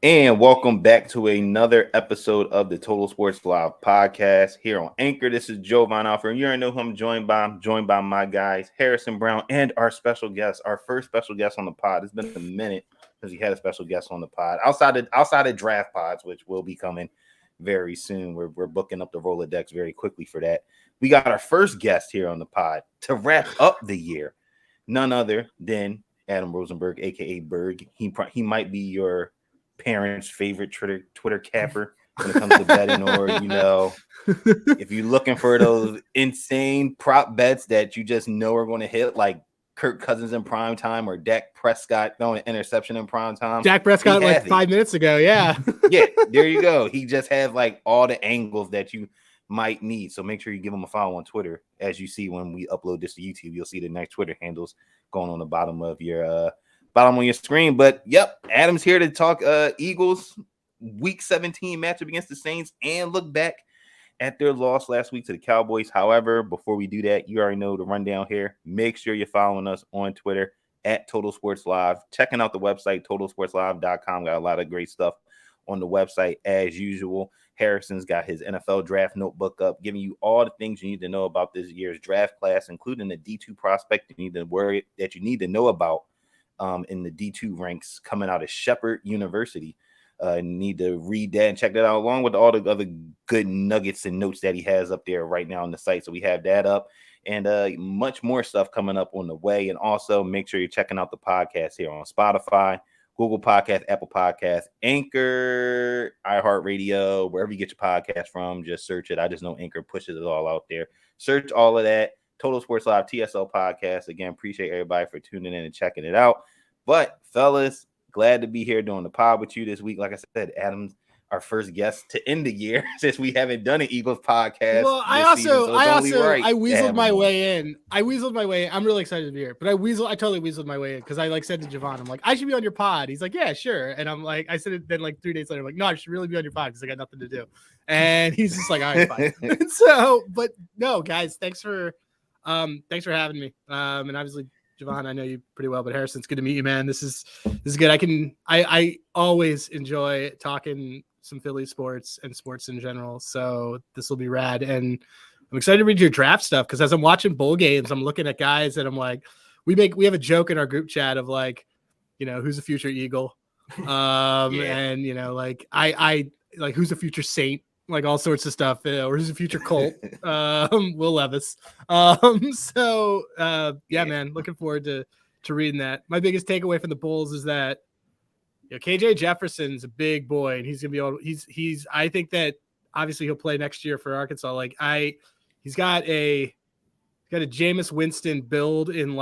And welcome back to another episode of the Total Sports Live podcast here on Anchor. This is Jovan, Alford. You already know who I'm joined by. I'm joined by my guys, Harrison Brown, and our special guest, our first special guest on the pod. It's been a minute since we had a special guest on the pod. Outside of draft pods, which will be coming very soon. We're booking up the Rolodex very quickly for that. We got our first guest here on the pod to wrap up the year. None other than Adam Rosenberg, aka Berg. He might be your parents' favorite Twitter capper when it comes to betting, or if you're looking for those insane prop bets that you just know are going to hit, like Kirk Cousins in prime time or Dak Prescott throwing an interception in prime time. Dak Prescott like 5 minutes ago, yeah. Yeah, there you go. He just has like all the angles that you might need. So make sure you give him a follow on Twitter. As you see when we upload this to YouTube, you'll see the next Twitter handles going on the bottom of your screen. But yep, Adam's here to talk Eagles week 17 matchup against the Saints and look back at their loss last week to the Cowboys. However, before we do that, you already know the rundown here. Make sure you're following us on Twitter at Total Sports Live. Checking out the website, totalsportslive.com. Got a lot of great stuff on the website as usual. Harrison's got his NFL draft notebook up, giving you all the things you need to know about this year's draft class, including the D2 prospect you need to know about in the D2 ranks coming out of Shepherd University. Need to read that and check that out along with all the other good nuggets and notes that he has up there right now on the site. So we have that up and much more stuff coming up on the way. And also make sure you're checking out the podcast here on Spotify, Google Podcast, Apple Podcast, Anchor, iHeartRadio, wherever you get your podcast from. Just search it. I just know Anchor pushes it all out there. Search all of that. Total Sports Live TSL Podcast. Again, appreciate everybody for tuning in and checking it out. But fellas, glad to be here doing the pod with you this week. Like I said, Adam's our first guest to end the year since we haven't done an Eagles podcast. Well, I weaseled my way in. I'm really excited to be here, but I totally weaseled my way in because I said to Jovan, I'm like, I should be on your pod. He's like, yeah, sure. And I'm like, I said it then 3 days later, I'm like, no, I should really be on your pod because I got nothing to do. And he's just like, all right, fine. But no, guys, thanks for having me. And obviously, Jovan, I know you pretty well, but Harrison, it's good to meet you, man. This is good. I always enjoy talking some Philly sports and sports in general. So this will be rad. And I'm excited to read your draft stuff because as I'm watching bowl games, I'm looking at guys that I'm like, we have a joke in our group chat of like, who's a future Eagle? And I like who's a future Saint? Like all sorts of stuff, or who's a future Colt? Will Levis. Man, looking forward to reading that. My biggest takeaway from the Bulls is that KJ Jefferson's a big boy, and he's gonna be able. He's. I think that obviously he'll play next year for Arkansas. He's got a Jameis Winston build in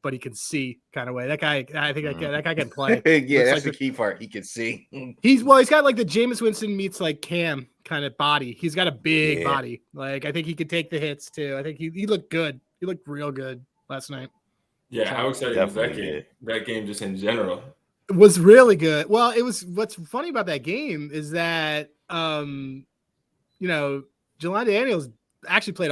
but he can see kind of way. That guy, I think that guy can play. Yeah, that's the key part. He can see. He's got the Jameis Winston meets Cam kind of body. He's got a big body. I think he could take the hits too. I think he looked good. He looked real good last night. Yeah, how exciting was that game? That game just in general. It was really good. Well, what's funny about that game is that Jelani Daniels actually played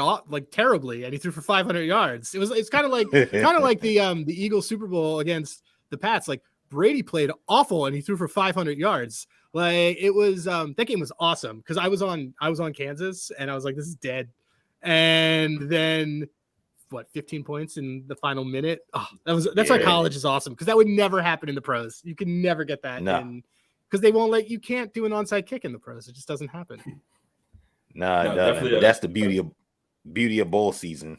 terribly, and he threw for 500 yards. It's kind of like the Eagles Super Bowl against the Pats. Brady played awful, and he threw for 500 yards. It was that game was awesome because I was on Kansas, and I was like, this is dead. And then 15 points in the final minute. Oh, that's why college is awesome because that would never happen in the pros. You can never get that because they won't you can't do an onside kick in the pros. It just doesn't happen. No, that's the beauty of bowl season.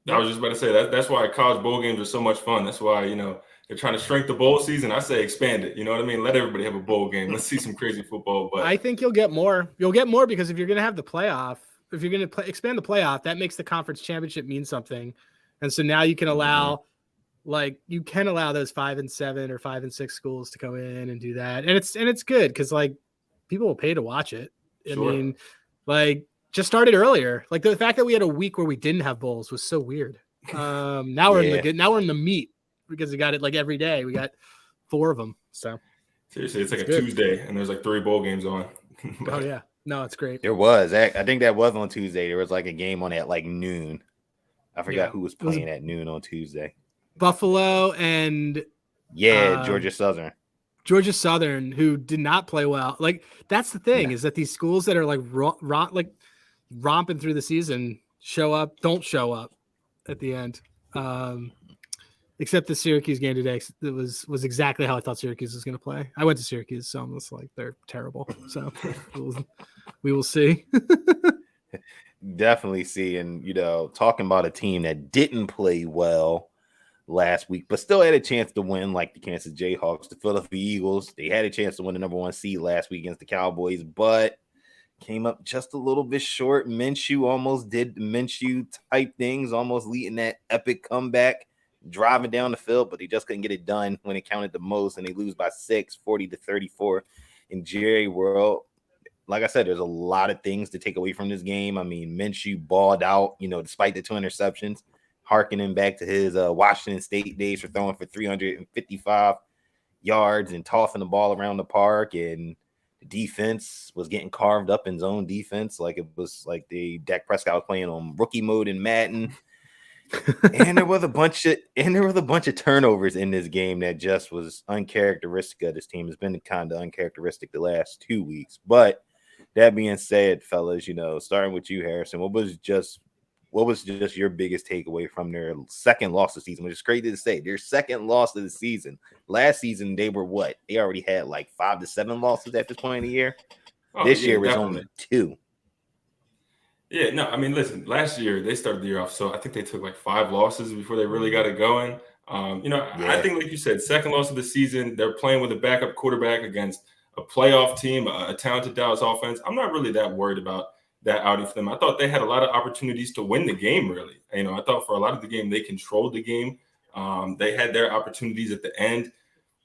I was just about to say that's why college bowl games are so much fun. That's why they're trying to shrink the bowl season. I say expand it. You know what I mean? Let everybody have a bowl game. Let's see some crazy football. But I think you'll get more. You'll get more because if you're going to have the playoff, if you're going to expand the playoff, that makes the conference championship mean something. And so now you can allow those 5 and 7 or 5 and 6 schools to go in and do that. And it's good because people will pay to watch it. Sure. I mean, just started earlier. The fact that we had a week where we didn't have bowls was so weird. Now we're in the meat because we got it every day. We got 4 of them. So seriously, it's a Tuesday and there's 3 bowl games on. Oh yeah. No, it's great. There was. I think that was on Tuesday. There was a game on at noon. I forgot who was playing at noon on Tuesday. Buffalo and Georgia Southern. Georgia Southern, who did not play well. Like, that's the thing, is that these schools that are like romping through the season don't show up at the end. Except the Syracuse game today, it was exactly how I thought Syracuse was going to play. I went to Syracuse, so I'm just like, they're terrible. So we will see. Definitely see. And, talking about a team that didn't play well last week, but still had a chance to win, like the Kansas Jayhawks, the Philadelphia Eagles. They had a chance to win the number 1 seed last week against the Cowboys, but came up just a little bit short. Minshew almost did the Minshew type things, almost leading that epic comeback, driving down the field, but he just couldn't get it done when it counted the most, and they lose by 6, 40-34 in Jerry World. Like I said, there's a lot of things to take away from this game. I mean, Minshew balled out, despite the 2 interceptions, harkening back to his Washington State days for throwing for 355 yards and tossing the ball around the park, and the defense was getting carved up in zone defense. Like, it was like Dak Prescott was playing on rookie mode in Madden. And there was a bunch of turnovers in this game that just was uncharacteristic of this team. It's been kind of uncharacteristic the last 2 weeks. But that being said, fellas, starting with you, Harrison, what was just your biggest takeaway from their second loss of the season? Which is crazy to say, their second loss of the season. Last season, they were what? They already had like 5 to 7 losses at this point in the year. This year was only 2. Yeah, no, I mean, listen, last year they started the year off, so I think they took like 5 losses before they really got it going. I think, like you said, second loss of the season, they're playing with a backup quarterback against a playoff team, a talented Dallas offense. I'm not really that worried about that outing for them. I thought they had a lot of opportunities to win the game, really. I thought for a lot of the game, they controlled the game. They had their opportunities at the end.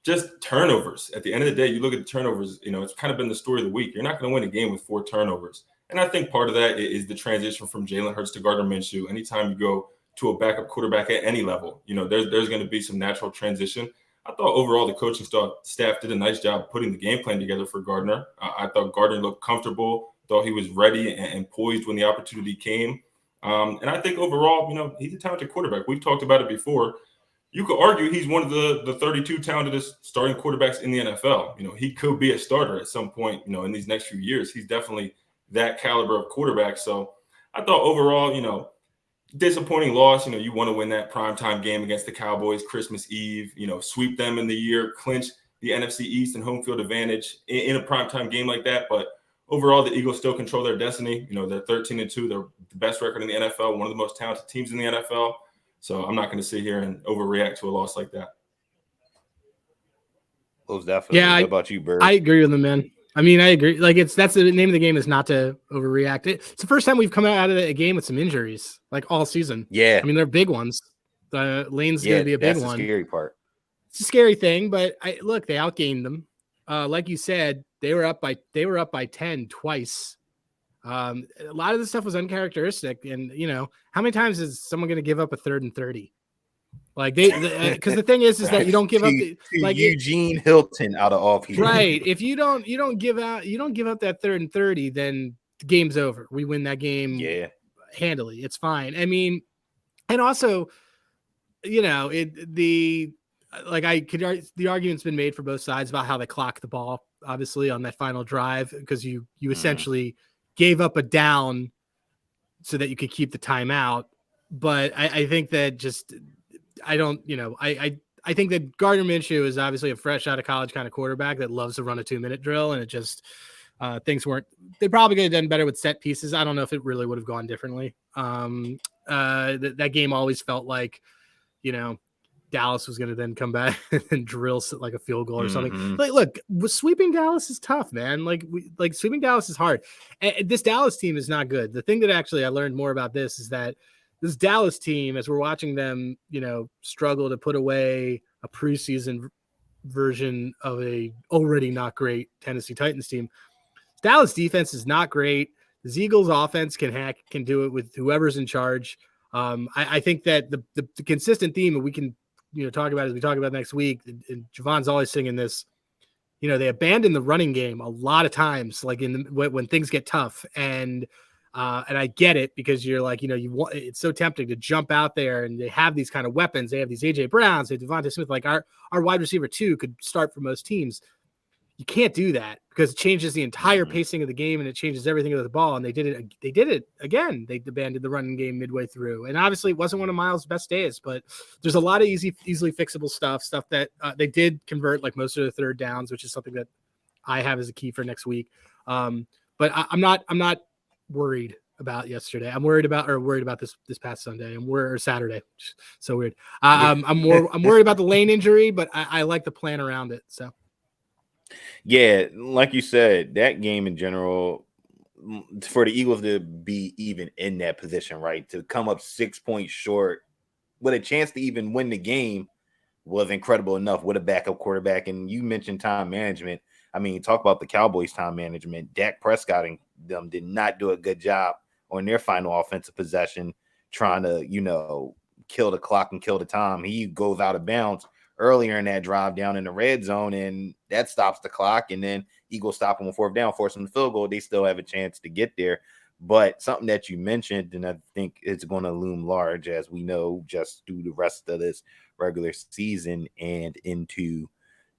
Just turnovers. At the end of the day, you look at the turnovers, it's kind of been the story of the week. You're not going to win a game with 4 turnovers. And I think part of that is the transition from Jalen Hurts to Gardner Minshew. Anytime you go to a backup quarterback at any level, there's going to be some natural transition. I thought overall the coaching staff did a nice job putting the game plan together for Gardner. I thought Gardner looked comfortable, thought he was ready and poised when the opportunity came. And I think overall, he's a talented quarterback. We've talked about it before. You could argue he's one of the 32 talented starting quarterbacks in the NFL. He could be a starter at some point, in these next few years. He's definitely that caliber of quarterback. So I thought overall, disappointing loss. You want to win that primetime game against the Cowboys Christmas Eve, sweep them in the year, clinch the NFC East and home field advantage in a primetime game like that. But overall, the Eagles still control their destiny. They're 13-2. They're the best record in the NFL, one of the most talented teams in the NFL. So I'm not going to sit here and overreact to a loss like that. Most definitely. Yeah, what about you, Bird? I agree with them, man. I mean, I agree. Like, that's the name of the game, is not to overreact. It's the first time we've come out of a game with some injuries, like, all season. Yeah. I mean, they're big ones. Lane's going to be a big one. That's the scary part. It's a scary thing, but they outgained them. Like you said, they were up by 10 twice. A lot of this stuff was uncharacteristic, and how many times is someone going to give up a 3rd and 30? Like, because the thing is that you don't give up Eugene Hilton out of all people, right? If you don't give up that 3rd and 30, then the game's over. We win that game, handily. It's fine. I mean, and also, the argument's been made for both sides about how they clocked the ball, obviously, on that final drive, because you essentially gave up a down so that you could keep the timeout. But I think that I think that Gardner Minshew is obviously a fresh out of college kind of quarterback that loves to run a 2-minute drill, and it just they probably could have done better with set pieces. I don't know if it really would have gone differently. That game always felt like, Dallas was going to then come back and drill like a field goal or something. Like, look, sweeping Dallas is tough, man. Like sweeping Dallas is hard. And this Dallas team is not good. The thing that actually I learned more about this is that this Dallas team, as we're watching them, struggle to put away a preseason version of a already not great Tennessee Titans team, Dallas defense is not great. The Eagles offense can do it with whoever's in charge. I think that the consistent theme, and we can talk about as we talk about next week, and Jovan's always singing this, they abandon the running game a lot of times, like when things get tough. And And I get it because you're like, it's so tempting to jump out there and they have these kind of weapons. They have these AJ Browns, they have Devontae Smith, like our wide receiver 2 could start for most teams. You can't do that because it changes the entire pacing of the game and it changes everything with the ball. And they did it again. They abandoned the running game midway through. And obviously it wasn't one of Miles' best days, but there's a lot of easily fixable stuff that they did convert like most of the third downs, which is something that I have as a key for next week. But I'm not worried about yesterday. I'm worried about this past Sunday or Saturday. So weird. I'm worried about the Lane injury, but I like the plan around it. So. Yeah, like you said, that game in general, for the Eagles to be even in that position, right, to come up 6 points short with a chance to even win the game was incredible enough with a backup quarterback. And you mentioned time management. I mean, talk about the Cowboys' time management. Dak Prescott and them did not do a good job on their final offensive possession, trying to, kill the clock and kill the time. He goes out of bounds earlier in that drive down in the red zone, and that stops the clock. And then Eagles stop them on 4th down, force them to field goal. They still have a chance to get there. But something that you mentioned, and I think it's going to loom large as we know just through the rest of this regular season and into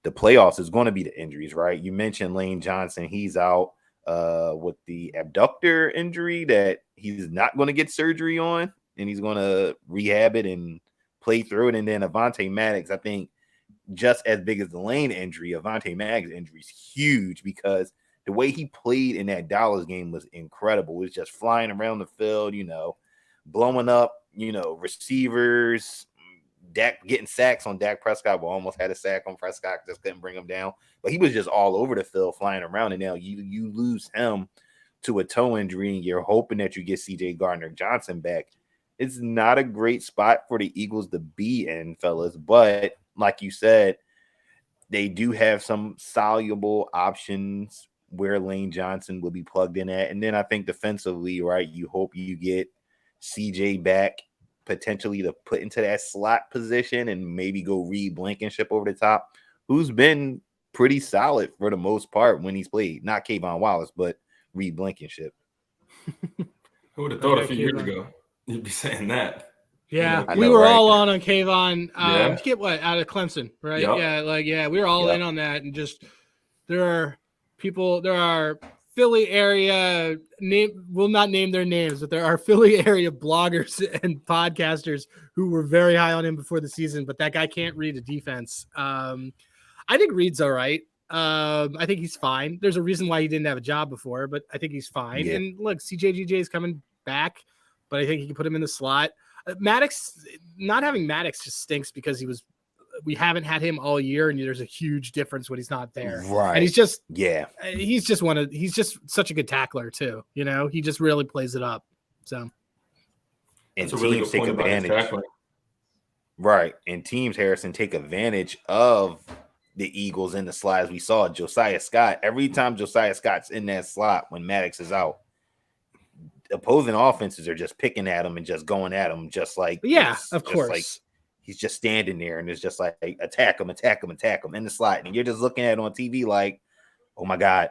the playoffs, is going to be the injuries, right? You mentioned Lane Johnson. He's out with the abductor injury that he's not going to get surgery on, and he's going to rehab it and play through it. And then Avonte Maddox, I think, just as big as the Lane injury, Avonte Maddox injury is huge because the way he played in that Dallas game was incredible. It was just flying around the field, blowing up, receivers. Dak getting sacks on Dak Prescott. We almost had a sack on Prescott, just couldn't bring him down. But he was just all over the field flying around. And now you lose him to a toe injury and you're hoping that you get CJ Gardner Johnson back. It's not a great spot for the Eagles to be in, fellas. But like you said, they do have some soluble options where Lane Johnson will be plugged in at. And then I think defensively, right, you hope you get CJ back potentially to put into that slot position and maybe go Reed Blankenship over the top, who's been pretty solid for the most part when he's played. Not Kayvon Wallace, but Reed Blankenship. Who would have thought a few years ago you'd be saying that? Yeah, we were all on Kayvon to get out of Clemson, right? Yep. We were all in on that. And just there are Philly area will not name their names, but there are Philly area bloggers and podcasters who were very high on him before the season, but that guy can't read a defense. I think Reed's all right. I think he's fine. There's a reason why he didn't have a job before, but I think he's fine. Yeah. And look, CJGJ is coming back, but I think he can put him in the slot. Maddox, not having Maddox just stinks because we haven't had him all year, and there's a huge difference when he's not there. Right. And he's just such a good tackler too. He just really plays it up. So and teams take advantage. Right. And teams, Harrison, take advantage of the Eagles in the slot. As we saw Josiah Scott. Every time Josiah Scott's in that slot when Maddox is out, opposing offenses are just picking at him and just going at him, just like of course. Like he's just standing there and it's just like attack him in the slot, and you're just looking at it on TV like, oh my god,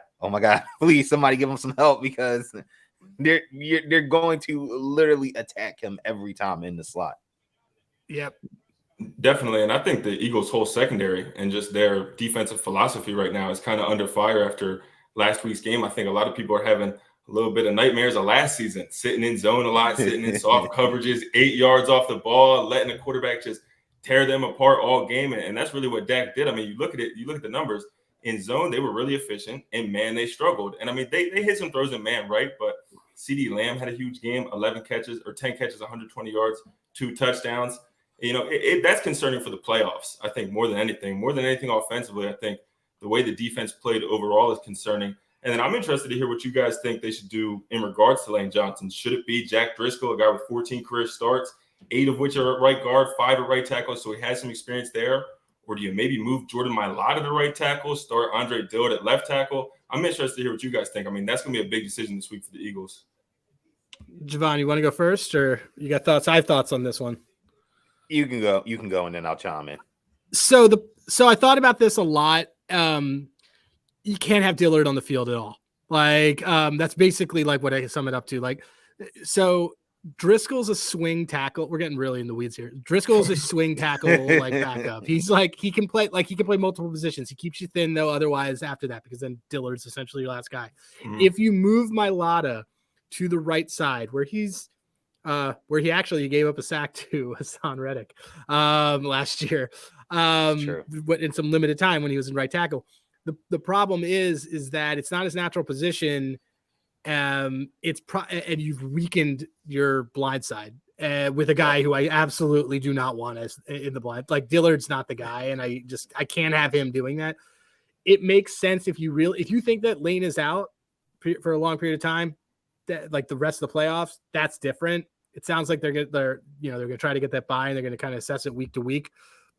please somebody give him some help because they're going to literally attack him every time in the slot. Yep, definitely. And I think the Eagles' whole secondary and just their defensive philosophy right now is kind of under fire after last week's game. I think a lot of people are having a little bit of nightmares of last season, sitting in zone a lot, sitting in soft coverages, 8 yards off the ball, letting the quarterback just tear them apart all game. And that's really what Dak did. I mean, you look at the numbers. In zone, they were really efficient. In man, they struggled. And I mean, they hit some throws in man, right? But CeeDee Lamb had a huge game, 10 catches, 120 yards, 2 touchdowns. That's concerning for the playoffs, I think, more than anything offensively. I think the way the defense played overall is concerning. And then I'm interested to hear what you guys think they should do in regards to Lane Johnson. Should it be Jack Driscoll, a guy with 14 career starts, 8 of which are at right guard, 5 at right tackle, so he has some experience there? Or do you maybe move Jordan Mailata to right tackle, start Andre Dillard at left tackle? I'm interested to hear what you guys think. I mean, that's going to be a big decision this week for the Eagles. Jovan, you want to go first, or you got thoughts? I have thoughts on this one. You can go, and then I'll chime in. So I thought about this a lot. You can't have Dillard on the field at all. Like, that's basically like what I can sum it up to. Like, So Driscoll's a swing tackle. We're getting really in the weeds here. Driscoll's a swing tackle like backup. He's like he can play multiple positions. He keeps you thin though. Otherwise, after that, because then Dillard's essentially your last guy. Mm-hmm. If you move Mailata to the right side, where he actually gave up a sack to Hassan Reddick last year, in some limited time when he was in right tackle. The problem is that it's not his natural position. And you've weakened your blind side with a guy who I absolutely do not want as in the blind. Like Dillard's not the guy, and I can't have him doing that. It makes sense if you think that Lane is out for a long period of time, that like the rest of the playoffs, that's different. It sounds like they're gonna try to get that bye, and they're gonna kind of assess it week to week.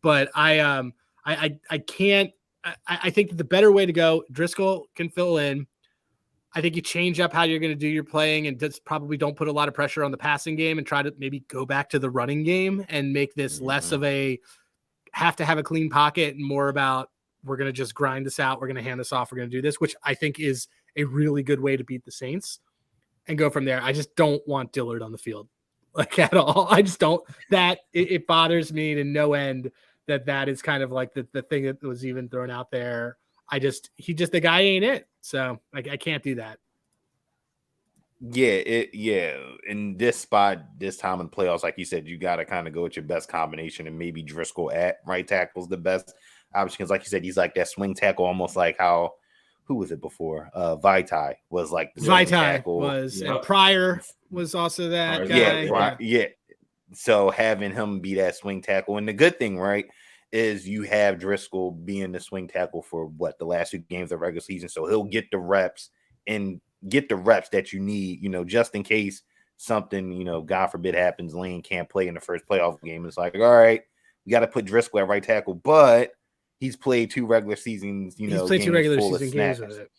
But I can't. I think that the better way to go, Driscoll can fill in. I think you change up how you're going to do your playing and just probably don't put a lot of pressure on the passing game and try to maybe go back to the running game and make this less of a have to have a clean pocket and more about we're going to just grind this out. We're going to hand this off. We're going to do this, which I think is a really good way to beat the Saints and go from there. I just don't want Dillard on the field like at all. I just don't it bothers me to no end that is kind of like the thing that was even thrown out there. The guy ain't it. So I can't do that. Yeah. In this spot, this time in the playoffs, like you said, you got to kind of go with your best combination, and maybe Driscoll at right tackle is the best option. Because like you said, he's like that swing tackle, almost like how, who was it before? Vaitai was like the swing tackle. Was, and Pryor was also that guy. Yeah. So having him be that swing tackle, and the good thing, right, is you have Driscoll being the swing tackle for the last 2 games of regular season. So he'll get the reps that you need, just in case something, God forbid happens, Lane can't play in the first playoff game. It's like, all right, we got to put Driscoll at right tackle, but he's played 2 regular seasons, he's played 2 regular season games with it.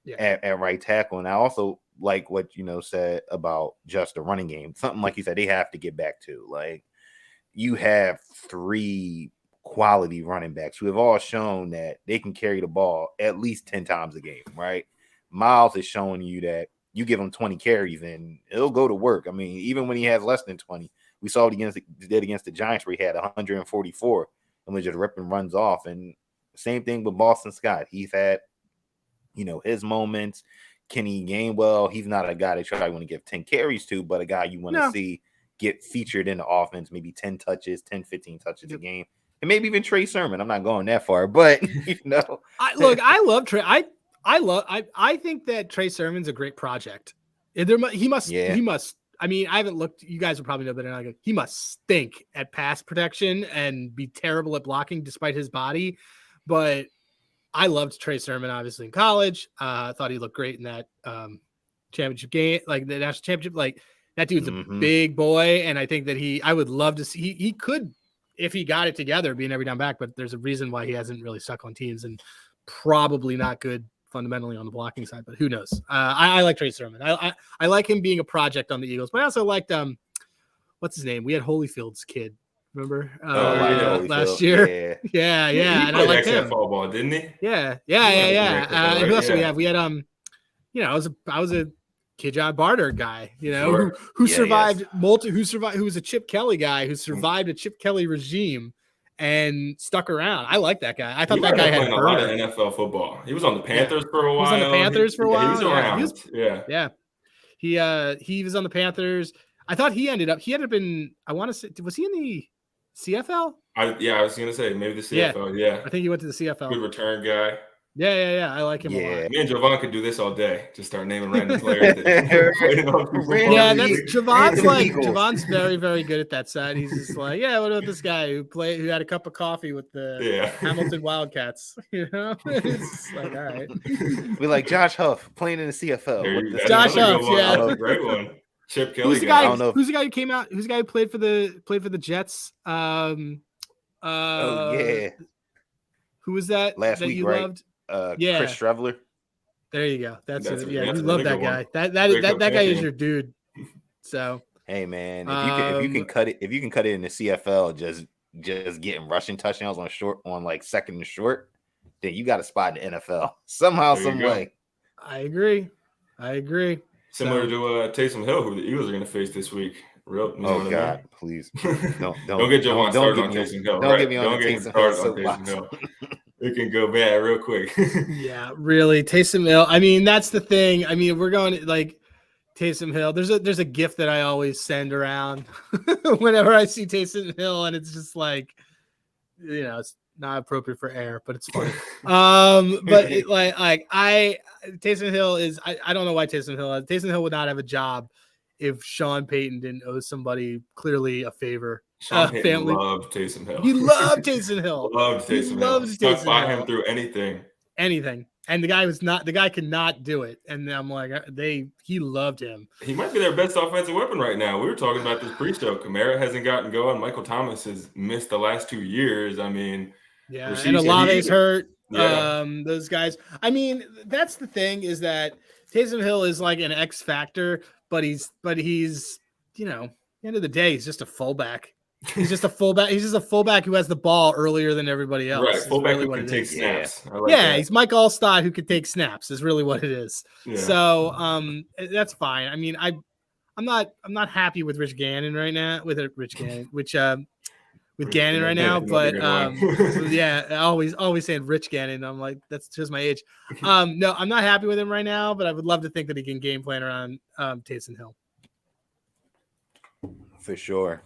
Yeah. At right tackle. And I also like what, said about just the running game, something like you said, they have to get back to. Like, you have 3 quality running backs who have all shown that they can carry the ball at least 10 times a game, right? Miles is showing you that you give him 20 carries and it'll go to work. I mean, even when he has less than 20, we saw it against the Giants where he had 144 and was just ripping runs off. And same thing with Boston Scott. He's had, his moments. Kenny Gainwell, he's not a guy that you want to give 10 carries to, but a guy you want to see get featured in the offense, maybe 10 touches, 10, 15 touches a game. And maybe even Trey Sermon. I'm not going that far, but I love Trey. I think that Trey Sermon's a great project. He must. I mean, I haven't looked. You guys will probably know better than I do. He must stink at pass protection and be terrible at blocking, despite his body. But I loved Trey Sermon, obviously in college. I thought he looked great in that championship game, like the national championship. Like that dude's a big boy, and I think that I would love to see. He could. If he got it together, being every down back, but there's a reason why he hasn't really stuck on teams and probably not good fundamentally on the blocking side, but who knows? I like Trey Sermon. I like him being a project on the Eagles, but I also liked, what's his name? We had Holyfield's kid, remember? Last year. Yeah. He and I liked him. Football, didn't he? Yeah. Who else do we have? We had, I was a Kidjon Barter guy, who survived who was a Chip Kelly guy who survived a Chip Kelly regime and stuck around. I like that guy. I thought that guy had a lot of NFL football. He was on the Panthers for a while. He was on the Panthers for a while. He was around. He was on the Panthers. I thought he ended up in, I want to say, was he in the CFL? I was going to say maybe the CFL. Yeah. I think he went to the CFL. Good return guy. Yeah. I like him a lot. Me and Jovan could do this all day. Just start naming random players. Jovan's very, very good at that side. He's just like, what about this guy who had a cup of coffee with the Hamilton Wildcats? It's like, all right. We like Josh Huff playing in the CFL. Josh Huff, great one. Chip Kelly. Who's the guy who came out? Who's the guy who played for the Jets? Who was that? Last week, you right? Loved? Chris Streveler. There you go. That's it. Yeah, you love that guy. That guy is your dude. So hey man, if you can cut it in the CFL, just getting rushing touchdowns on like second and short, then you got a spot in the NFL somehow, some way. I agree. Similar to Taysom Hill, who the Eagles are going to face this week. God, please. Don't get Jovan started on Taysom Hill. Don't get me on Don't get him started on Taysom Hill. It can go bad real quick. Yeah, really. Taysom Hill. I mean, that's the thing. I mean, we're going like Taysom Hill. There's a gift that I always send around whenever I see Taysom Hill, and it's just like, it's not appropriate for air, but it's funny. But Taysom Hill is. I don't know why Taysom Hill would not have a job if Sean Payton didn't owe somebody clearly a favor. Sean Payton loved Taysom Hill. He loved Taysom Hill. Loved Taysom Hill. Stuck by him through anything. And the guy could not do it. And I'm like, he loved him. He might be their best offensive weapon right now. We were talking about this pre-show. Kamara hasn't gotten going. Michael Thomas has missed the last 2 years. I mean, yeah, and Olave's hurt. Yeah. Those guys. I mean, that's the thing is that Taysom Hill is like an X factor, but he's at the end of the day, he's just a fullback. He's just a fullback. He's just a fullback who has the ball earlier than everybody else. Right, fullback who can take snaps. Yeah, he's Mike Allstott who can take snaps. Is really what it is. Yeah. So, that's fine. I mean, I'm not happy with Rich Gannon right now. With Gannon right now, but yeah, always saying Rich Gannon. I'm like, that's just my age. No, I'm not happy with him right now, but I would love to think that he can game plan around Taysom Hill. For sure.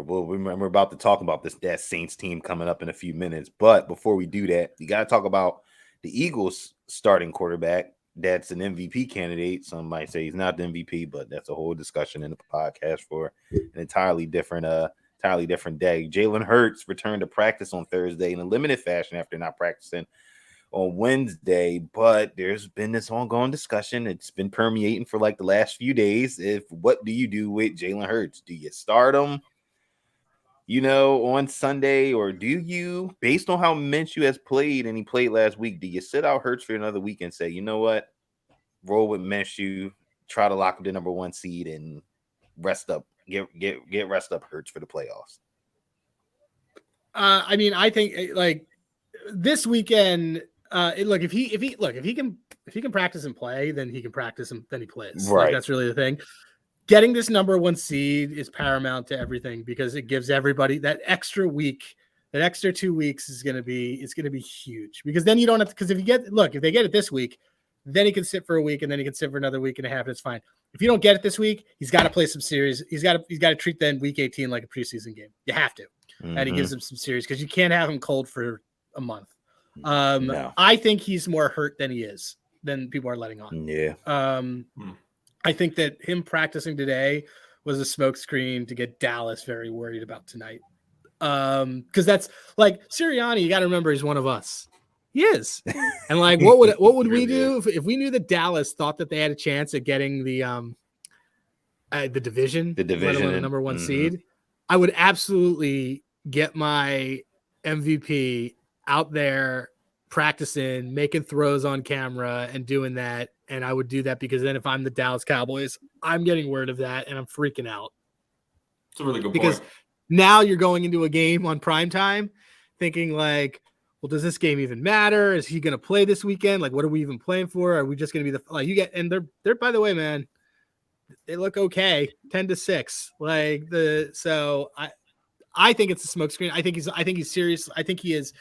Well, we're about to talk about that Saints team coming up in a few minutes. But before we do that, you got to talk about the Eagles starting quarterback. That's an MVP candidate. Some might say he's not the MVP, but that's a whole discussion in the podcast for an entirely different day. Jalen Hurts returned to practice on Thursday in a limited fashion after not practicing on Wednesday, but there's been this ongoing discussion. It's been permeating for like the last few days. What do you do with Jalen Hurts? Do you start him, on Sunday, or do you, based on how Minshew has played and he played last week, do you sit out Hurts for another week and say, you know what, roll with Minshew, try to lock up the number 1 seed and rest up, get rest up Hurts for the playoffs? I mean, I think like this weekend. If he can practice and play, then he can practice and then he plays. Right. That's really the thing. Getting this number 1 seed is paramount to everything because it gives everybody that extra week, that extra 2 weeks it's going to be huge because then you don't have to, because if they get it this week, then he can sit for a week and then he can sit for another week and a half. It's fine. If you don't get it this week, he's got to play some series. He's got to treat then week 18 like a preseason game. You have to. Mm-hmm. And he gives him some series because you can't have him cold for a month. No. I think he's more hurt than people are letting on. Yeah. I think that him practicing today was a smokescreen to get Dallas very worried about tonight. Because that's like Sirianni, you got to remember he's one of us. He is. And like, what would we do if we knew that Dallas thought that they had a chance at getting the division, let alone the number 1 seed? I would absolutely get my MVP out there practicing, making throws on camera and doing that. And I would do that because then if I'm the Dallas Cowboys, I'm getting word of that and I'm freaking out. It's a really good point. Because now you're going into a game on primetime thinking like, well, does this game even matter? Is he going to play this weekend? Like, what are we even playing for? Are we just going to be and they're, by the way, man, they look okay. 10-6. I think it's a smokescreen. I think he's serious. I think he is.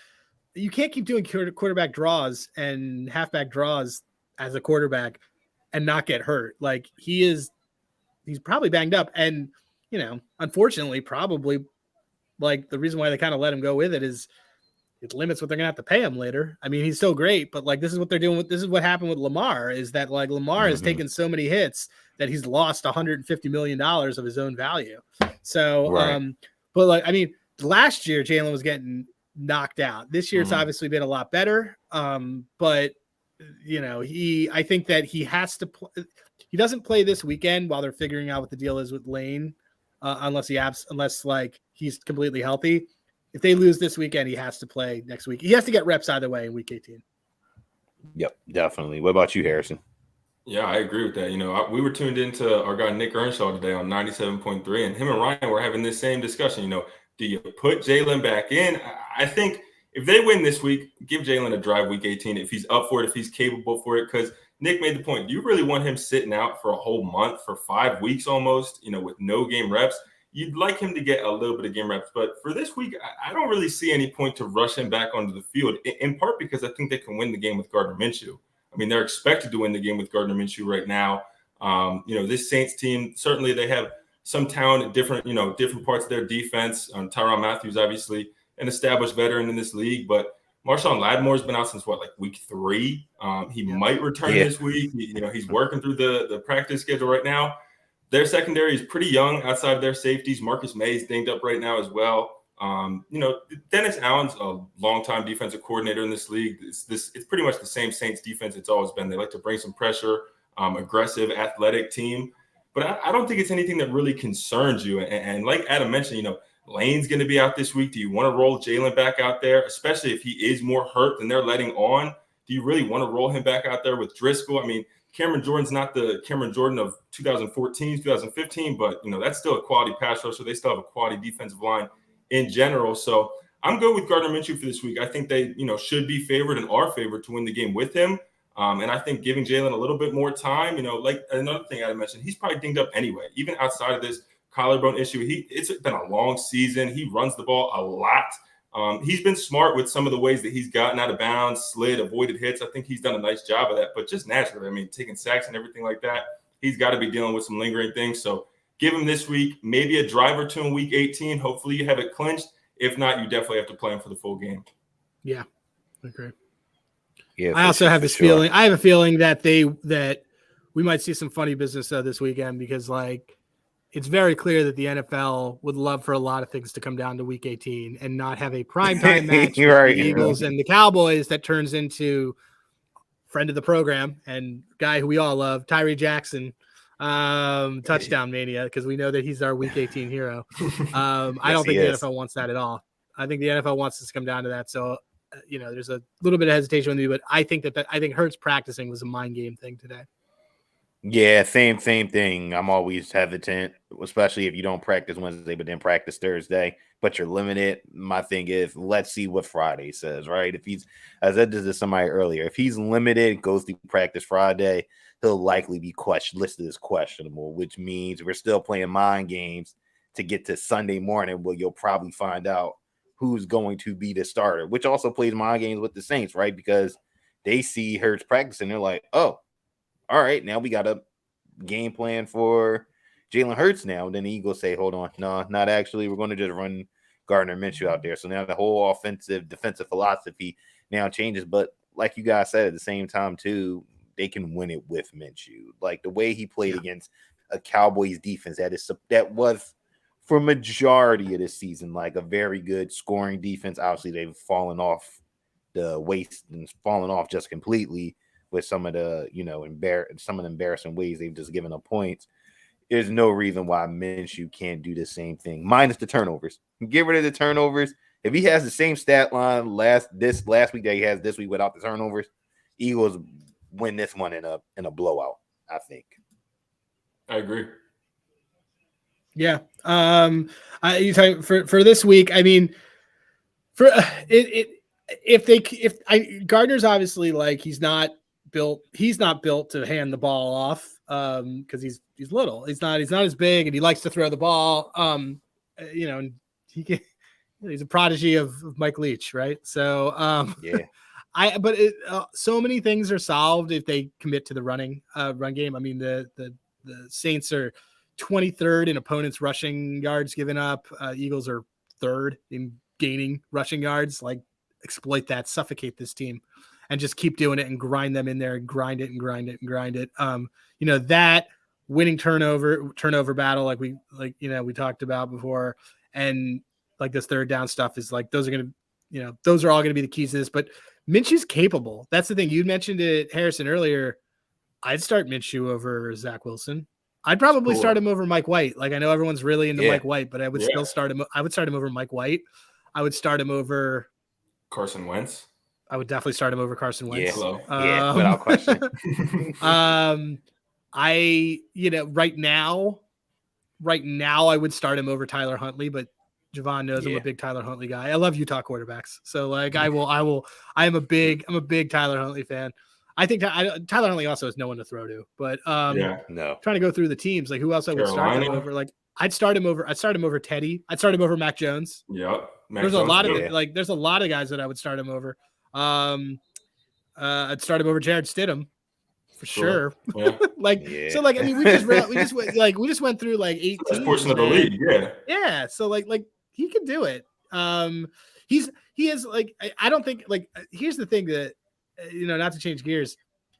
You can't keep doing quarterback draws and halfback draws as a quarterback and not get hurt. Like he's probably banged up. And, unfortunately, probably like the reason why they kind of let him go with it is it limits what they're going to have to pay him later. I mean, he's so great, but like, this is what they're doing this is what happened with Lamar is that like Lamar has taken so many hits that he's lost $150 million of his own value. So, right. But like, I mean, last year Jalen was getting knocked out. This year it's obviously been a lot better. But I think that he has to he doesn't play this weekend while they're figuring out what the deal is with Lane, unless he's completely healthy. If they lose this weekend, he has to play next week. He has to get reps either way in week 18. Yep, definitely. What about you, Harrison? Yeah, I agree with that. We were tuned into our guy Nick Earnshaw today on 97.3, and him and Ryan were having this same discussion. Do you put Jalen back in? I think if they win this week, give Jalen a drive week 18 if he's up for it, if he's capable for it, because Nick made the point. Do you really want him sitting out for a whole month, for 5 weeks almost, with no game reps? You'd like him to get a little bit of game reps. But for this week, I don't really see any point to rush him back onto the field, in part because I think they can win the game with Gardner Minshew. I mean, they're expected to win the game with Gardner Minshew right now. This Saints team, certainly they have some talent at different parts of their defense. Tyrann Mathieu, obviously, an established veteran in this league, but Marshawn Lattimore's been out since week 3. He might return this week. He's working through the practice schedule right now. Their secondary is pretty young outside of their safeties. Marcus May's dinged up right now as well. Dennis Allen's a longtime defensive coordinator in this league. It's pretty much the same Saints defense it's always been. They like to bring some pressure, aggressive, athletic team. But I don't think it's anything that really concerns you. And like Adam mentioned, Lane's going to be out this week. Do you want to roll Jalen back out there, especially if he is more hurt than they're letting on? Do you really want to roll him back out there with Driscoll? I mean, Cameron Jordan's not the Cameron Jordan of 2014, 2015, but, that's still a quality pass rusher. They still have a quality defensive line in general. So I'm good with Gardner Minshew for this week. I think they, should be favored and are favored to win the game with him. And I think giving Jalen a little bit more time, like another thing I mentioned, he's probably dinged up anyway, even outside of this collarbone issue. It's been a long season. He runs the ball a lot. He's been smart with some of the ways that he's gotten out of bounds, slid, avoided hits. I think he's done a nice job of that. But just naturally, I mean, taking sacks and everything like that, he's got to be dealing with some lingering things. So give him this week, maybe a drive or two in week 18. Hopefully you have it clinched. If not, you definitely have to play him for the full game. Yeah, okay. Yeah, I also have this feeling. I have a feeling that we might see some funny business this weekend because, it's very clear that the NFL would love for a lot of things to come down to week 18 and not have a primetime match with the Eagles and the Cowboys that turns into friend of the program and guy who we all love, Tyree Jackson, touchdown mania, because we know that he's our week 18 hero. I don't think the NFL wants that at all. I think the NFL wants us to come down to that. So, there's a little bit of hesitation with me, but I think I think Hurts practicing was a mind game thing today. Yeah, same thing. I'm always hesitant, especially if you don't practice Wednesday, but then practice Thursday, but you're limited. My thing is, let's see what Friday says, right? If he's, as I did to somebody earlier, if he's limited, goes through practice Friday, he'll likely be listed as questionable, which means we're still playing mind games to get to Sunday morning where you'll probably find out who's going to be the starter, which also plays mind games with the Saints, right? Because they see Hurts practicing, they're like, oh, all right, now we got a game plan for Jalen Hurts now. And then the Eagles say, hold on, no, not actually. We're going to just run Gardner Minshew out there. So now the whole offensive defensive philosophy now changes. But like you guys said, at the same time, too, they can win it with Minshew. Like the way he played against a Cowboys defense that was for majority of this season, like a very good scoring defense. Obviously, they've fallen off the waist and fallen off just completely with some of the, some of the embarrassing ways they've just given up points. There's no reason why Minshew can't do the same thing, minus the turnovers. Get rid of the turnovers. If he has the same stat line last week that he has this week without the turnovers, Eagles win this one in a blowout, I think. I agree. Yeah. You talking for this week, I mean, for Gardner's obviously he's not built to hand the ball off because he's little. He's not as big and he likes to throw the ball. And he's a prodigy of Mike Leach, right? So so many things are solved if they commit to the run game. I mean, the Saints are 23rd in opponents' rushing yards given up. Eagles are 3rd in gaining rushing yards. Exploit that, suffocate this team, and just keep doing it and grind them in there and grind it. That winning turnover battle, we talked about before, and this third down stuff is those are all gonna be the keys to this. But Minshew's capable. That's the thing. You mentioned it, Harrison, earlier. I'd start Minshew over Zach Wilson. I'd probably start him over Mike White. I know everyone's really into Mike White, but I would still start him. I would start him over Mike White. I would start him over Carson Wentz. I would definitely start him over Carson Wentz. Without question. Right now, I would start him over Tyler Huntley, but Jovan knows I'm a big Tyler Huntley guy. I love Utah quarterbacks, so I am a big Tyler Huntley fan. I think Tyler Huntley also has no one to throw to. But no. Trying to go through the teams, like who else I would start him over? Like I'd start him over Teddy. I'd start him over Mac Jones. Yep. There's a lot of guys that I would start him over. I'd start him over Jared Stidham for sure. Yeah. So like I mean we just went through like 8 teams. Portion of the league, yeah. So like he can do it. He is like I don't think like here's the thing that not to change gears,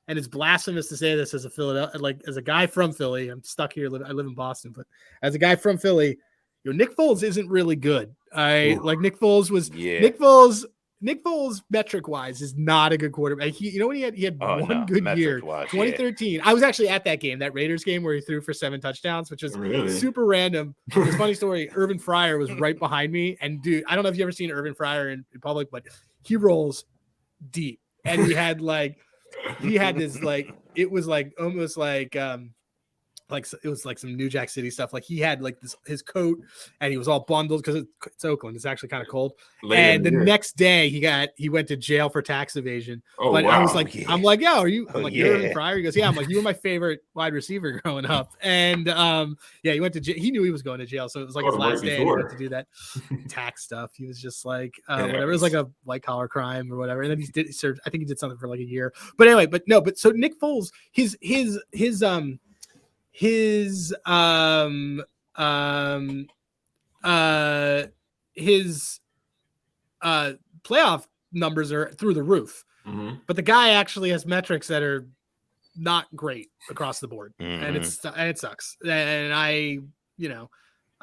and it's blasphemous to say this as a Philadelphia, like as a guy from Philly. I'm stuck here. I live in Boston, but as a guy from Philly, Nick Foles isn't really good. Like Nick Foles was Nick Foles metric wise is not a good quarterback. When he had one good year, 2013. I was actually at that game, that Raiders game where he threw for 7 touchdowns, which was super random. It's a funny story. Urban Fryer was right behind me, and dude, I don't know if you ever seen Urban Fryer in public, but he rolls deep, and he had this like it was like almost like it was like some New Jack City stuff. Like he had like his coat and he was all bundled because it's Oakland. It's actually kind of cold. And the next day he went to jail for tax evasion. I was like, I'm like, yo, are you? I'm like, you're Urban Fryer? He goes, yeah. I'm like, you were my favorite wide receiver growing up. And he went to jail. He knew he was going to jail. So it was like his last day. And he went to do that tax stuff. He was just like, whatever. It was like a white collar crime or whatever. And then he served, I think he did something for like a year. But anyway, so Nick Foles, his playoff numbers are through the roof, but the guy actually has metrics that are not great across the board, and it sucks. And I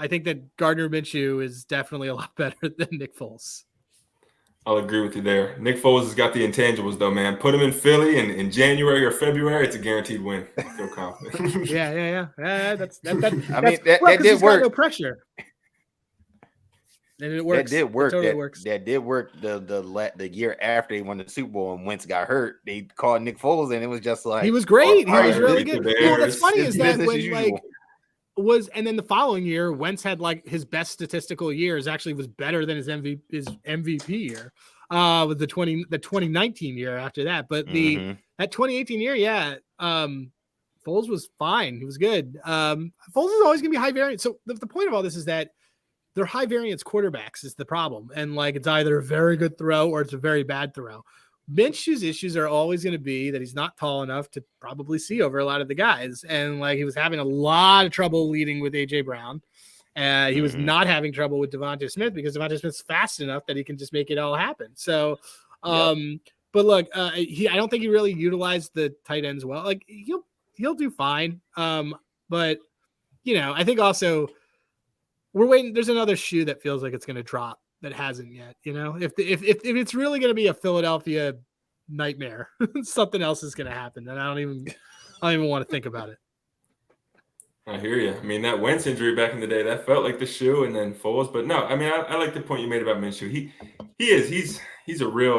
think that Gardner Minshew is definitely a lot better than Nick Foles. I'll agree with you there. Nick Foles has got the intangibles, though, man. Put him in Philly in January or February, it's a guaranteed win. I feel confident. Yeah. That did work. No pressure. And it works. That did work. It totally works. That did work. The year after they won the Super Bowl and Wentz got hurt, they called Nick Foles, and it was just like he was great. He was really good. Well, what's funny is that when and then the following year, Wentz had like his best statistical years. Actually, was better than his MVP year, with the 2019 year after that. But that 2018 year, Foles was fine. He was good. Foles is always going to be high variance. So the point of all this is that they're high variance quarterbacks is the problem, and like it's either a very good throw or it's a very bad throw. Minshew's issues are always going to be that he's not tall enough to probably see over a lot of the guys. And like he was having a lot of trouble leading with AJ Brown. He was not having trouble with Devontae Smith because Devontae Smith's fast enough that he can just make it all happen. So, but look, I don't think he really utilized the tight ends well. Like he'll do fine. But I think also we're waiting. There's another shoe that feels like it's going to drop that hasn't yet. If it's really going to be a Philadelphia nightmare, something else is going to happen, and I don't even want to think about it. I hear you. I mean, that Wentz injury back in the day, that felt like the shoe, and then Foles. But no, I mean, I like the point you made about Minshew. He's a real,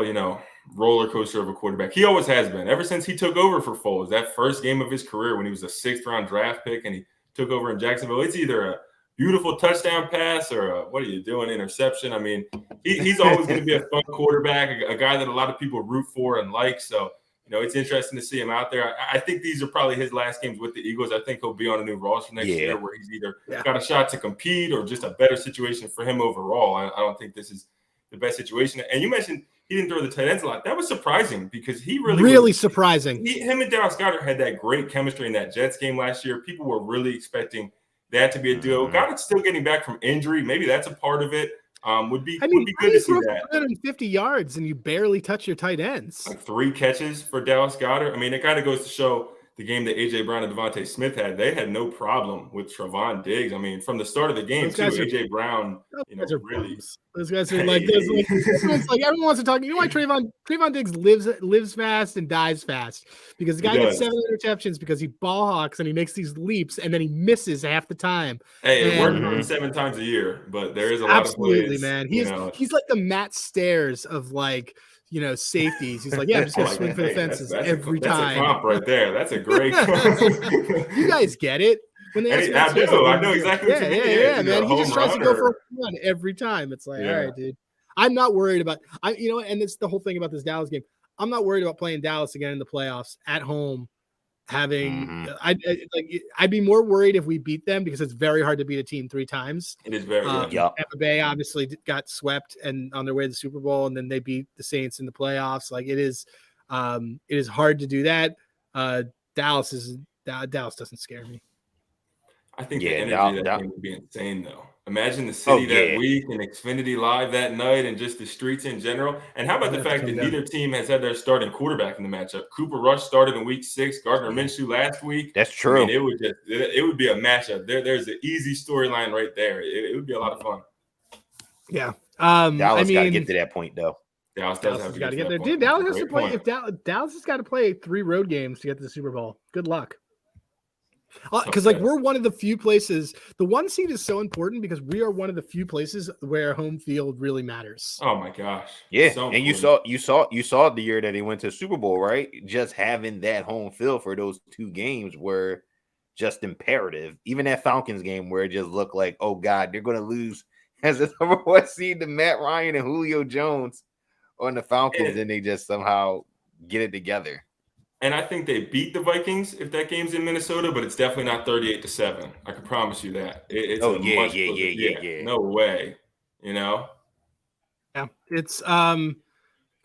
roller coaster of a quarterback. He always has been. Ever since he took over for Foles, that first game of his career when he was a 6th round draft pick and he took over in Jacksonville, it's either a beautiful touchdown pass or what are you doing, interception. I mean, he's always going to be a fun quarterback, a guy that a lot of people root for and like. So, it's interesting to see him out there. I think these are probably his last games with the Eagles. I think he'll be on a new roster next year where he's either got a shot to compete or just a better situation for him overall. I don't think this is the best situation. And you mentioned he didn't throw the tight ends a lot. That was surprising because he really surprising. Him and Dallas Cowboys had that great chemistry in that Jets game last year. People were really expecting that to be a deal. Goddard's still getting back from injury. Maybe that's a part of it. Would be good to see that. 150 yards and you barely touch your tight ends. Like 3 catches for Dallas Goedert. I mean, it kind of goes to show the game that AJ Brown and Devontae Smith had. They had no problem with Trevon Diggs. I mean, from the start of the game too, AJ Brown, really. Those guys are like this. Like everyone wants to talk. You know why Trevon Diggs lives fast and dies fast? Because the guy gets 7 interceptions because he ball hawks and he makes these leaps and then he misses half the time. Hey, it works 7 times a year, but there is a lot of plays. Absolutely, man. He's like the Matt Stairs of like safeties. He's like, I'm just gonna swing for the fences every time. That's a comp right there. That's a great comp. You guys get it. When they I know exactly what you mean. Yeah, man. He just tries to go for a run every time. It's like, all right, dude. I'm not worried about and it's the whole thing about this Dallas game. I'm not worried about playing Dallas again in the playoffs at home. I'd be more worried if we beat them because it's very hard to beat a team 3 times. It is very Tampa Bay obviously got swept and on their way to the Super Bowl, and then they beat the Saints in the playoffs. Like it is hard to do that. Dallas doesn't scare me. I think the energy of that game would be insane, though. Imagine the city that week and Xfinity Live that night and just the streets in general. And how about the fact that neither team has had their starting quarterback in the matchup? Cooper Rush started in week 6, Gardner Minshew last week. That's true. I mean, it would be a matchup. There's an easy storyline right there. It would be a lot of fun. Yeah. Dallas got to get to that point, though. Dallas does have to get there. Dude, Dallas has to play. If Dallas has got to play 3 road games to get to the Super Bowl. Good luck. Because we're one of the few places. The 1 seed is so important because we are one of the few places where home field really matters. Oh my gosh! Yeah, so and you saw the year that they went to the Super Bowl, right? Just having that home field for those 2 games were just imperative. Even that Falcons game where it just looked like, oh God, they're going to lose as the number 1 seed to Matt Ryan and Julio Jones on the Falcons, and they just somehow get it together. And I think they beat the Vikings if that game's in Minnesota, but it's definitely not 38-7. I can promise you that. It's yeah. No way, you know? Yeah, it's God,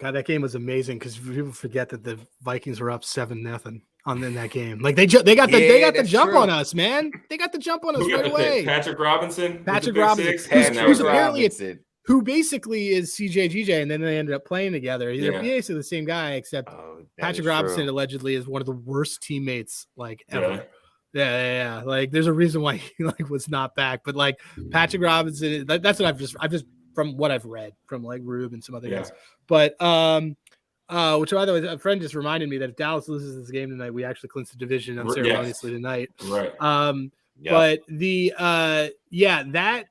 that game was amazing because people forget that the Vikings were up 7-0 in that game. Like they got the jump on us, man. They got the jump on us right away. Patrick Robinson, who's apparently who basically is CJ and then they ended up playing together. They're basically the same guy, except Patrick Robinson allegedly is one of the worst teammates ever. Really? Yeah. Like there's a reason why he was not back, but like Patrick Robinson, that's what I've just from what I've read from like Rube and some other guys. But which by the way, a friend just reminded me that if Dallas loses this game tonight, we actually clinch the division unceremoniously tonight. Right. But the that.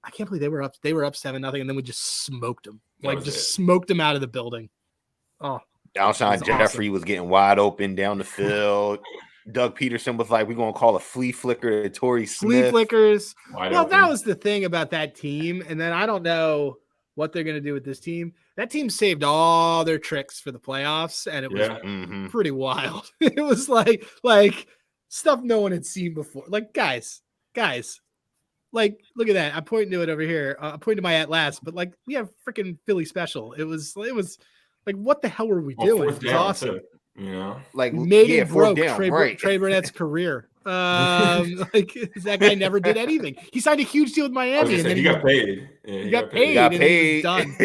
I can't believe they were up 7-0, and then we just smoked them. Smoked them out of the building. Oh, Alshon Jeffrey was getting wide open down the field. Doug Peterson was like, "We're gonna call a flea flicker to Torrey Smith." Flea flickers. That was the thing about that team, and then I don't know what they're gonna do with this team. That team saved all their tricks for the playoffs, and it was pretty wild. It was like stuff no one had seen before. Like guys. Like, look at that. I'm pointing to it over here. I'm pointing to my at last, but like we have freaking Philly special. It was like, what the hell were we doing? It was awesome. Like maybe broke Trey Burnett's career. That guy never did anything. He signed a huge deal with Miami, and then he got paid. Yeah, he got paid. And he was done.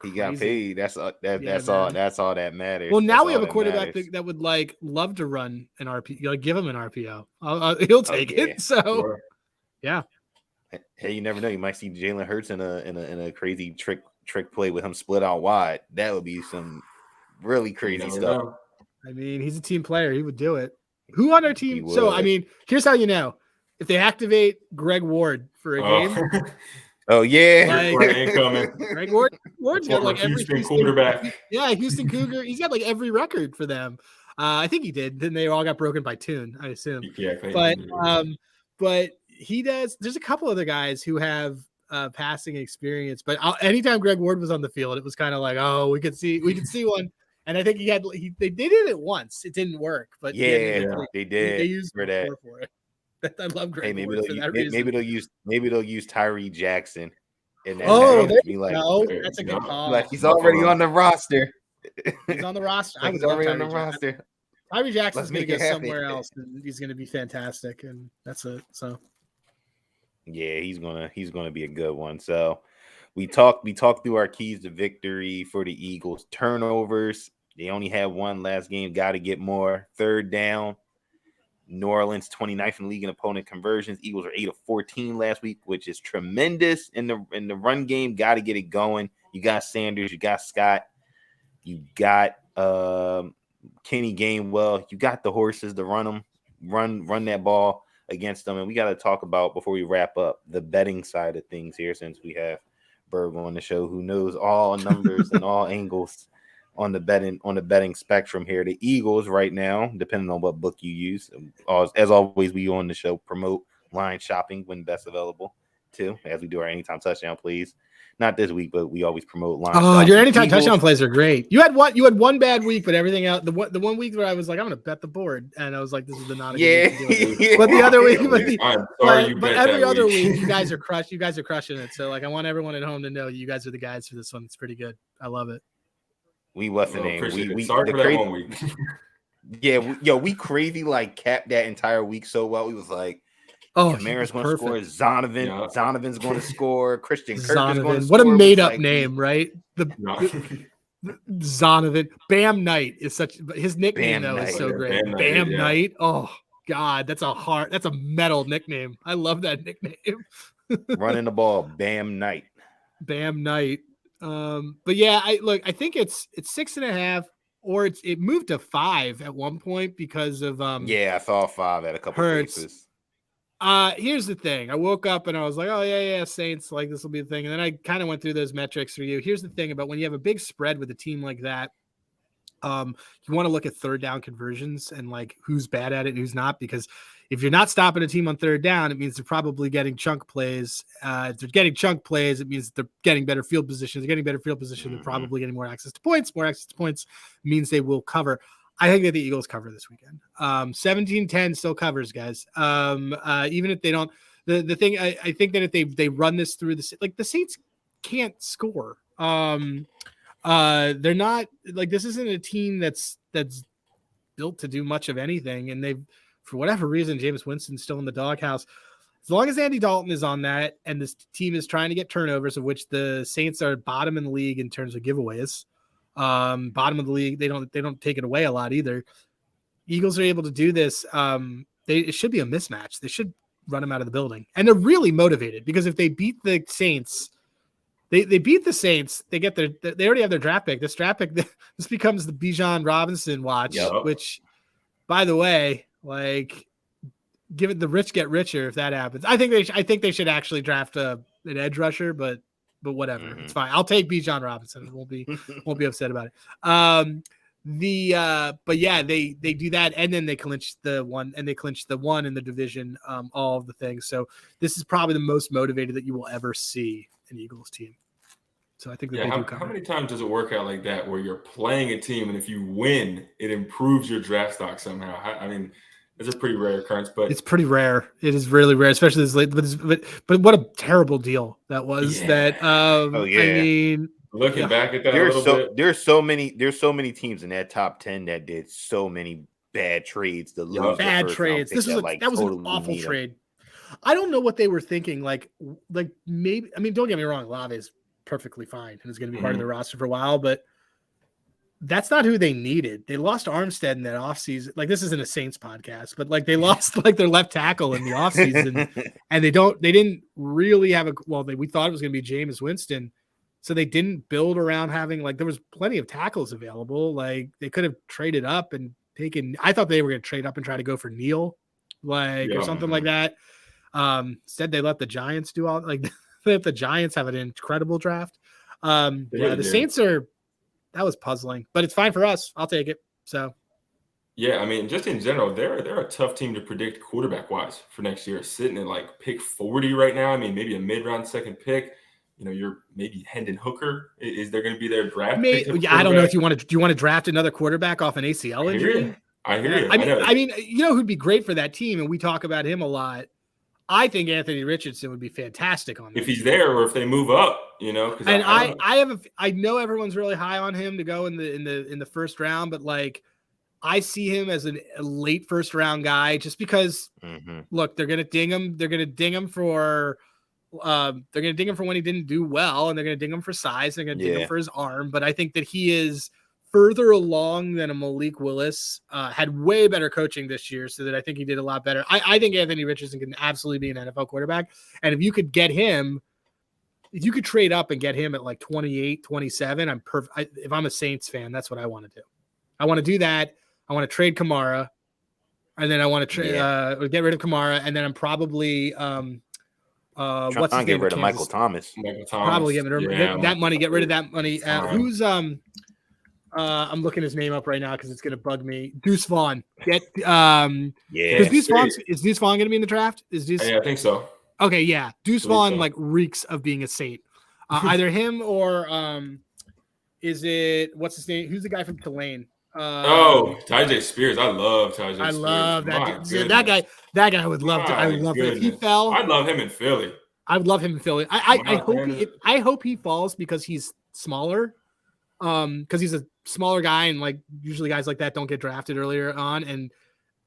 He got paid. That's all that matters. Well, now we have a quarterback that would love to run an RPO. Give him an RPO. He'll take it. So, yeah. Hey, you never know. You might see Jalen Hurts in a crazy trick play with him split out wide. That would be some really crazy stuff. I mean, he's a team player. He would do it. Who on our team? So, I mean, here's how you know. If they activate Greg Ward for a game. Oh yeah, Greg Ward's got like every Houston quarterback. Yeah, Houston Cougar. He's got like every record for them. I think he did. Then they all got broken by Tune, I assume. Yeah, but he does. There's a couple other guys who have passing experience, but anytime Greg Ward was on the field, it was kind of like, oh, we could see one. And I think they did it once. It didn't work, but they did. They used for that. For it. I love Greg. Hey, maybe they'll use Tyree Jackson. There you go. That's a good call. Like he's already on the roster. He's on the roster. He's already on the roster. Tyree Jackson's going to go somewhere else, and he's going to be fantastic. And that's it. So, yeah, he's gonna be a good one. So, we talked through our keys to victory for the Eagles. Turnovers. They only had one last game. Got to get more. Third down. New Orleans 29th in the league in opponent conversions. Eagles are 8 of 14 last week, which is tremendous in the run game. Got to get it going. You got Sanders, you got Scott, you got Kenny Gainwell, you got the horses to run that ball against them. And we got to talk about, before we wrap up, the betting side of things here, since we have Berg on the show who knows all numbers and all angles on the betting spectrum here. The Eagles right now, depending on what book you use, as always, we on the show promote line shopping when best available too, as we do our anytime touchdown, please. Not this week, but we always promote line. Oh, your anytime touchdown plays are great. You had one bad week, but everything out. The one week where I was like, I'm gonna bet the board, and I was like, this is the not a good week to do it. But the other week, but every other week, you guys are crushing it. So like, I want everyone at home to know you guys are the guys for this one. It's pretty good. I love it. We wasn't in. We sorry for that 1 week. Yeah, we crazy like capped that entire week so well. We was like, Kamara's going to score. Zonovan's going to score. Christian Kirk is going to score. What a made-up name, right? The Zonovan. Bam Knight is such. His nickname though is so great. Bam Knight. Oh God, that's a metal nickname. I love that nickname. Running the ball, Bam Knight. Bam Knight. But yeah, I think it's 6.5. Or it moved to 5 at one point because of I saw 5 at a couple places. Here's the thing. I woke up and I was like, oh yeah, Saints, like this will be the thing. And then I kind of went through those metrics for you. Here's the thing about when you have a big spread with a team like that, you want to look at third down conversions and like who's bad at it and who's not, because if you're not stopping a team on third down, it means they're probably getting chunk plays. If they're getting chunk plays, it means they're getting better field positions. They're getting better field position. They're probably getting more access to points. More access to points means they will cover. I think that the Eagles cover this weekend. 17-10 still covers, guys. Even if they don't, the thing I think that if they run this through the Saints can't score. They're not like, this isn't a team that's built to do much of anything, and they've, for whatever reason, Jameis Winston's still in the doghouse. As long as Andy Dalton is on that, and this team is trying to get turnovers, of which the Saints are bottom in the league in terms of giveaways. Bottom of the league, they don't take it away a lot either. Eagles are able to do this. It should be a mismatch. They should run them out of the building, and they're really motivated because if they beat the Saints, they beat the Saints. They already have their draft pick. This draft pick, this becomes the Bijan Robinson watch, which, by the way, like, give it, the rich get richer if that happens. I think they should actually draft an edge rusher, but whatever, it's fine. I'll take Bijan Robinson. Won't be upset about it. But yeah, they do that, and then they clinch the one in the division, all of the things. So this is probably the most motivated that you will ever see an Eagles team. So I think that how many times does it work out like that where you're playing a team and if you win, it improves your draft stock somehow? I mean, it's a pretty rare occurrence, but it's pretty rare. It is really rare, especially this late. But what a terrible deal that was. Yeah. I mean, looking back at that bit, there's so many teams in that top 10 that did so many bad trades. Bad trades. That was totally an awful trade. I don't know what they were thinking. Like maybe. I mean, don't get me wrong. Olave is perfectly fine and is going to be part of the roster for a while, but that's not who they needed. They lost Armstead in that offseason. Like, this isn't a Saints podcast, but like they lost like their left tackle in the offseason and they didn't really have we thought it was going to be Jameis Winston. So they didn't build around having, like, there was plenty of tackles available. Like, they could have traded up and taken, I thought they were going to trade up and try to go for Neal, or something like that. Instead they let the Giants do all, like, they let the Giants have an incredible draft. The Saints that was puzzling, but it's fine for us. I'll take it. So, yeah, I mean, just in general, they're a tough team to predict quarterback wise for next year. Sitting at like pick 40 right now. I mean, maybe a mid-round second pick. You know, you're maybe Hendon Hooker. Is there going to be their draft? I don't know if you want to. Do you want to draft another quarterback off an ACL injury? I hear you. I mean, you know who'd be great for that team, and we talk about him a lot. I think Anthony Richardson would be fantastic on that if he's there, or if they move up, you know. And I know everyone's really high on him to go in the first round, but like I see him as a late first round guy just because look, they're gonna ding him. They're gonna ding him for when he didn't do well, and they're gonna ding him for size. They're gonna ding him for his arm, but I think that he is further along than a Malik Willis, had way better coaching this year, so that I think he did a lot better. I think Anthony Richardson can absolutely be an NFL quarterback. And if you could get him, if you could trade up and get him at like 28, 27, I'm perfect. If I'm a Saints fan, that's what I want to do. I want to do that. I want to trade Kamara, and then I want to get rid of Kamara, and then I'm probably what's his name? Get rid of Michael Thomas. Probably get rid of that money. Get rid of that money. Who's I'm looking his name up right now because it's going to bug me. Deuce Vaughn. Is Deuce Vaughn going to be in the draft? Yeah, I think so. Okay, yeah. Deuce Vaughn like reeks of being a Saint. Either him or is it what's his name? Who's the guy from Tulane? Tyjae Spears. I love Tyjae Spears. I love that dude. That guy I would love to. I would love it if he fell. I'd love him in Philly. I would love him in Philly. I hope he falls because he's smaller. Because he's a smaller guy, and like usually guys like that don't get drafted earlier on. And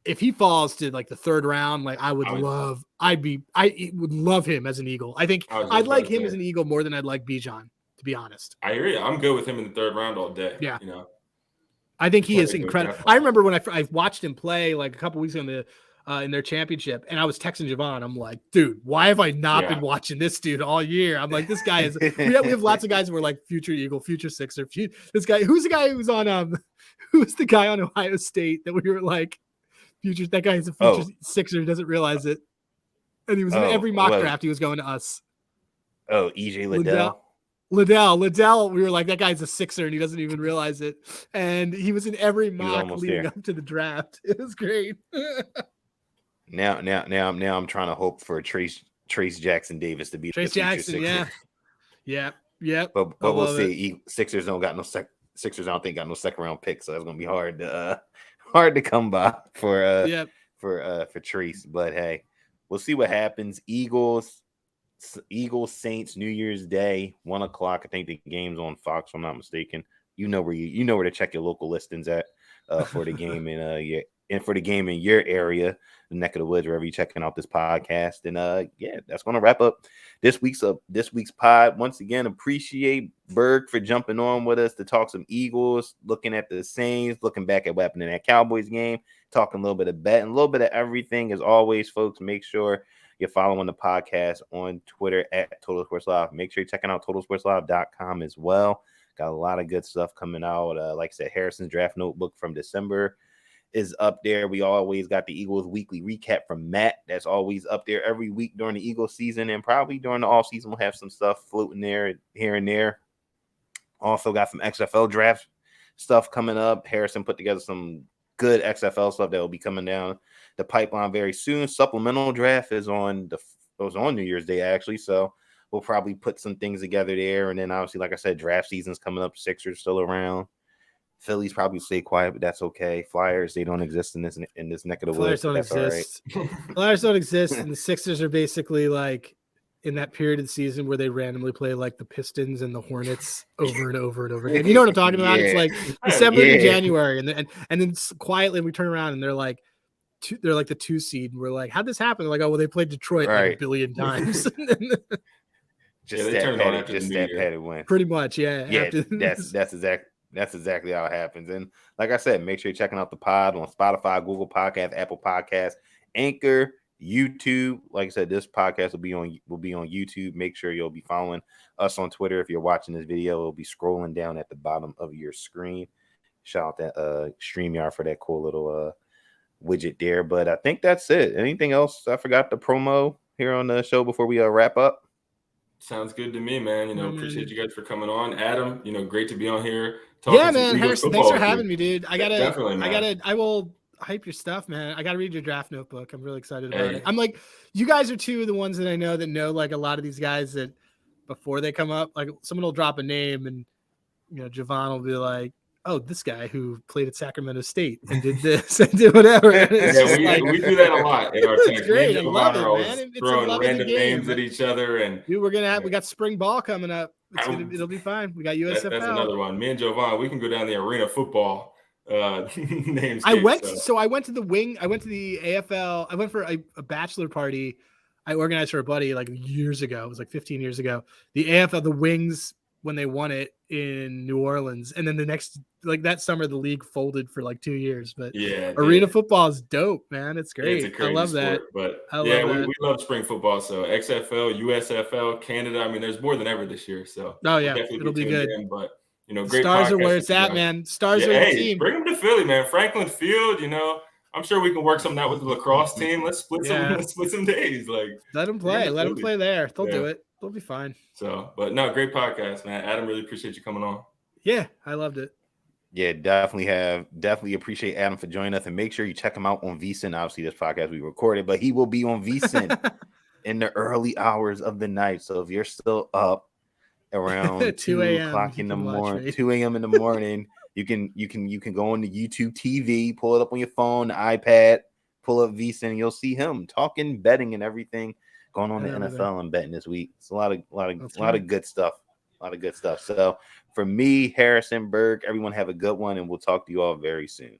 if he falls to like the third round, like I would love him as an Eagle. I think I'd like him as an Eagle more than I'd like Bijan, to be honest. I hear you. I'm good with him in the third round all day. Yeah. I think he is incredible. I remember when I watched him play like a couple weeks ago in their championship, and I was texting Jovan. I'm like, dude, why have I not been watching this dude all year? I'm like, this guy is. We have lots of guys who are like future Eagle, future Sixer. This guy, who's the guy who's on who's the guy on Ohio State that we were like, future? That guy is a future Sixer. He doesn't realize it, and he was in every mock draft. He was going to us. Oh, EJ Liddell. Liddell, we were like, that guy's a Sixer and he doesn't even realize it. And he was in every mock leading up to the draft. It was great. Now I'm trying to hope for Trace Jackson Davis to be Trace Jackson, Sixer. Yeah. But we'll see. Sixers don't got no Sixers. I don't think got no second round pick, so it's gonna be hard to come by for Trace. But hey, we'll see what happens. Eagles Saints New Year's Day, 1:00. I think the game's on Fox, if I'm not mistaken. You know where to check your local listings at for the game in your area, the neck of the woods, wherever you're checking out this podcast. And that's gonna wrap up this week's pod. Once again, appreciate Berg for jumping on with us to talk some Eagles, looking at the Saints, looking back at what happened in that Cowboys game, talking a little bit of betting, a little bit of everything. As always, folks, make sure you're following the podcast on Twitter at Total Sports Live. Make sure you're checking out TotalSportsLive.com as well. Got a lot of good stuff coming out. Like I said, Harrison's draft notebook from December is up there. We always got the Eagles weekly recap from Matt. That's always up there every week during the Eagles season, and probably during the off season we'll have some stuff floating there here and there. Also got some XFL draft stuff coming up. Harrison put together some good XFL stuff that will be coming down the pipeline very soon. Supplemental draft is on New Year's Day actually, so we'll probably put some things together there. And then obviously, like I said, draft season's coming up. Sixers still around. Phillies probably stay quiet, but that's okay. Flyers, they don't exist in this neck of the woods. Flyers don't exist. Flyers don't exist, and the Sixers are basically like in that period of the season where they randomly play like the Pistons and the Hornets over and over and over again. You know what I'm talking about? It's like December to January, and then quietly we turn around and they're like the 2 seed, and we're like, how'd this happen? They're like, oh well, they played Detroit like a billion times. that padded win. Pretty much, yeah. That's exactly how it happens. And like I said, make sure you're checking out the pod on Spotify, Google Podcast, Apple Podcasts, Anchor, YouTube. Like I said, this podcast will be on YouTube. Make sure you'll be following us on Twitter. If you're watching this video, it'll be scrolling down at the bottom of your screen. Shout out that StreamYard for that cool little widget there. But I think that's it. Anything else I forgot to promo here on the show before we wrap up? Sounds good to me, man. Appreciate you guys for coming on. Adam, great to be on here. Yeah, man. Harrison, thanks for having me, dude. I will hype your stuff, man. I gotta read your draft notebook. I'm really excited about it. I'm like, you guys are two of the ones that I know like a lot of these guys that before they come up, like someone will drop a name and Jovan will be like, oh, this guy who played at Sacramento State and did this and did whatever. We do that a lot in our team. Great. I love it, man. Throwing random names at each other, and dude, we got spring ball coming up. It'll be fine. We got USFL. That's another one. Me and Jovan, we can go down the arena football names. I went to the wing. I went to the AFL. I went for a bachelor party I organized for a buddy like years ago. It was like 15 years ago. The AFL, the Wings, when they won it in New Orleans, and then the next, like that summer, the league folded for like 2 years. But arena football is dope, man. It's great. It's I love sport, that. But we love spring football. So XFL, USFL, Canada. I mean, there's more than ever this year. So it'll be good. But great. Stars are where it's at, man. Stars are the team. Bring them to Philly, man. Franklin Field. I'm sure we can work something out with the lacrosse team. Let's split some days. Like let them play. Let them play there. They'll do it. They'll be fine. So, but no, great podcast, man. Adam, really appreciate you coming on. Yeah, I loved it. Yeah, definitely appreciate Adam for joining us, and make sure you check him out on VSiN. Obviously, this podcast we recorded, but he will be on VSiN in the early hours of the night. So if you're still up around 2 o'clock in the morning, 2 a.m. in the morning. You can go on the YouTube TV, pull it up on your phone, iPad, pull up VSiN, and you'll see him talking betting and everything going on in the NFL and betting this week. It's a lot of good stuff. A lot of good stuff. So for me, Harrison, Berg, everyone have a good one, and we'll talk to you all very soon.